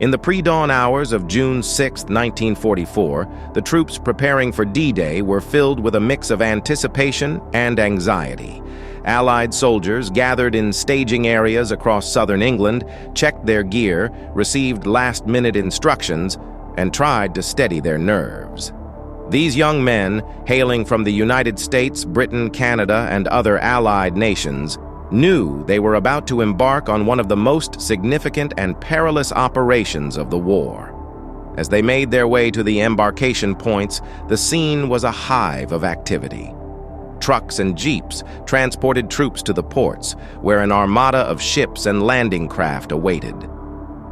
In the pre-dawn hours of June 6, 1944, the troops preparing for D-Day were filled with a mix of anticipation and anxiety. Allied soldiers gathered in staging areas across southern England, checked their gear, received last-minute instructions, and tried to steady their nerves. These young men, hailing from the United States, Britain, Canada, and other Allied nations, knew they were about to embark on one of the most significant and perilous operations of the war. As they made their way to the embarkation points, the scene was a hive of activity. Trucks and jeeps transported troops to the ports, where an armada of ships and landing craft awaited.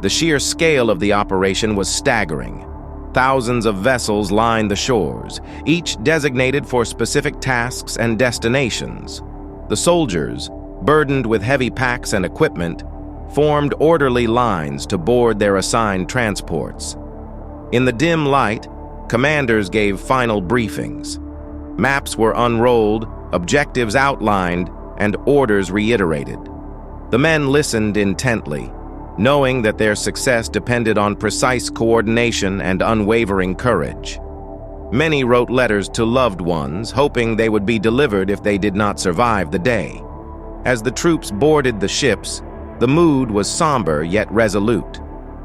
The sheer scale of the operation was staggering. Thousands of vessels lined the shores, each designated for specific tasks and destinations. The soldiers, burdened with heavy packs and equipment, formed orderly lines to board their assigned transports. In the dim light, commanders gave final briefings. Maps were unrolled, objectives outlined, and orders reiterated. The men listened intently, knowing that their success depended on precise coordination and unwavering courage. Many wrote letters to loved ones, hoping they would be delivered if they did not survive the day. As the troops boarded the ships, the mood was somber yet resolute.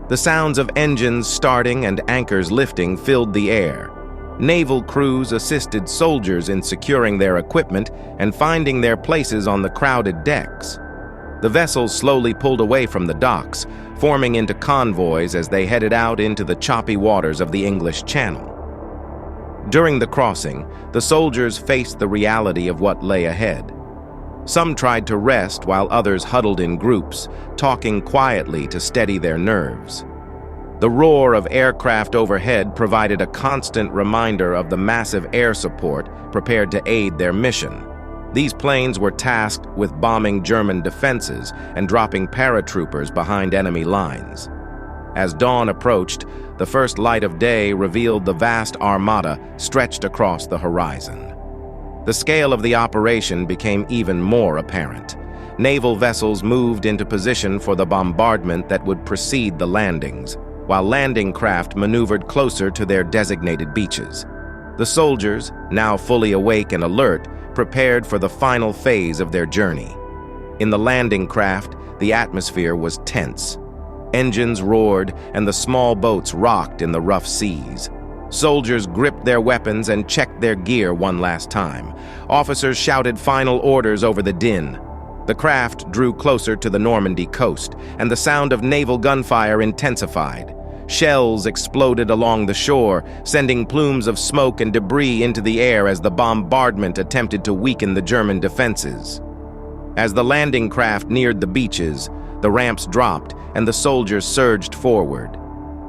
The sounds of engines starting and anchors lifting filled the air. Naval crews assisted soldiers in securing their equipment and finding their places on the crowded decks. The vessels slowly pulled away from the docks, forming into convoys as they headed out into the choppy waters of the English Channel. During the crossing, the soldiers faced the reality of what lay ahead. Some tried to rest while others huddled in groups, talking quietly to steady their nerves. The roar of aircraft overhead provided a constant reminder of the massive air support prepared to aid their mission. These planes were tasked with bombing German defenses and dropping paratroopers behind enemy lines. As dawn approached, the first light of day revealed the vast armada stretched across the horizon. The scale of the operation became even more apparent. Naval vessels moved into position for the bombardment that would precede the landings, while landing craft maneuvered closer to their designated beaches. The soldiers, now fully awake and alert, prepared for the final phase of their journey. In the landing craft, the atmosphere was tense. Engines roared and the small boats rocked in the rough seas. Soldiers gripped their weapons and checked their gear one last time. Officers shouted final orders over the din. The craft drew closer to the Normandy coast, and the sound of naval gunfire intensified. Shells exploded along the shore, sending plumes of smoke and debris into the air as the bombardment attempted to weaken the German defenses. As the landing craft neared the beaches, the ramps dropped and the soldiers surged forward.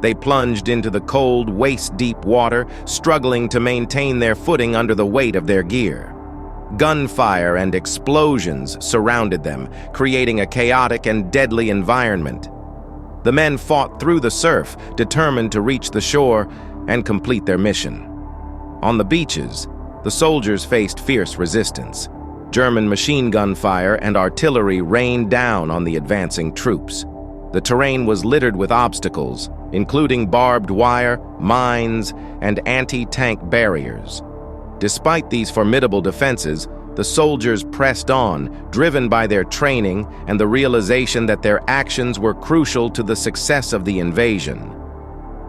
They plunged into the cold, waist-deep water, struggling to maintain their footing under the weight of their gear. Gunfire and explosions surrounded them, creating a chaotic and deadly environment. The men fought through the surf, determined to reach the shore and complete their mission. On the beaches, the soldiers faced fierce resistance. German machine gun fire and artillery rained down on the advancing troops. The terrain was littered with obstacles, including barbed wire, mines, and anti-tank barriers. Despite these formidable defenses, the soldiers pressed on, driven by their training and the realization that their actions were crucial to the success of the invasion.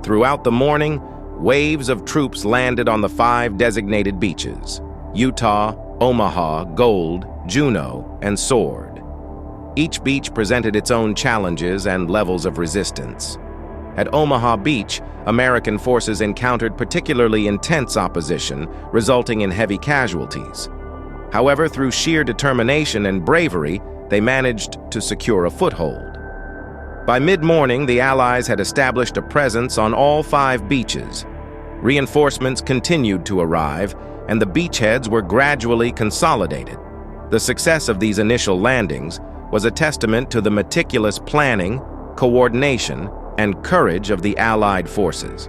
Throughout the morning, waves of troops landed on the 5 designated beaches: Utah, Omaha, Gold, Juneau, and Sword. Each beach presented its own challenges and levels of resistance. At Omaha Beach, American forces encountered particularly intense opposition, resulting in heavy casualties. However, through sheer determination and bravery, they managed to secure a foothold. By mid-morning, the Allies had established a presence on all 5 beaches. Reinforcements continued to arrive, and the beachheads were gradually consolidated. The success of these initial landings was a testament to the meticulous planning, coordination, and courage of the Allied forces.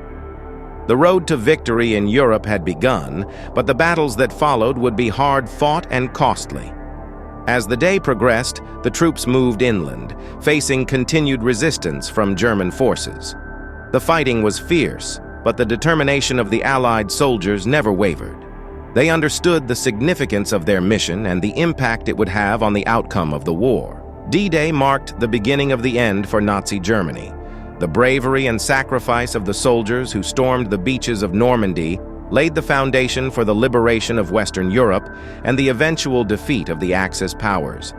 The road to victory in Europe had begun, but the battles that followed would be hard-fought and costly. As the day progressed, the troops moved inland, facing continued resistance from German forces. The fighting was fierce, but the determination of the Allied soldiers never wavered. They understood the significance of their mission and the impact it would have on the outcome of the war. D-Day marked the beginning of the end for Nazi Germany. The bravery and sacrifice of the soldiers who stormed the beaches of Normandy laid the foundation for the liberation of Western Europe and the eventual defeat of the Axis powers.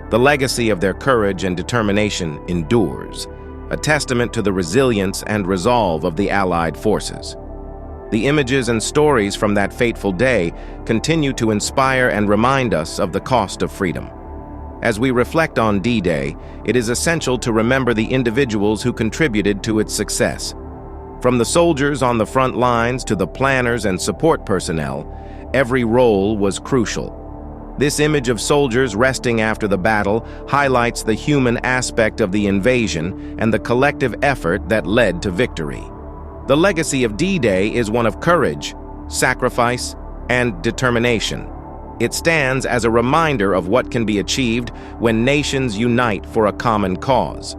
The legacy of their courage and determination endures, a testament to the resilience and resolve of the Allied forces. The images and stories from that fateful day continue to inspire and remind us of the cost of freedom. As we reflect on D-Day, it is essential to remember the individuals who contributed to its success. From the soldiers on the front lines to the planners and support personnel, every role was crucial. This image of soldiers resting after the battle highlights the human aspect of the invasion and the collective effort that led to victory. The legacy of D-Day is one of courage, sacrifice, and determination. It stands as a reminder of what can be achieved when nations unite for a common cause.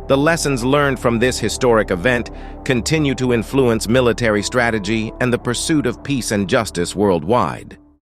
The lessons learned from this historic event continue to influence military strategy and the pursuit of peace and justice worldwide.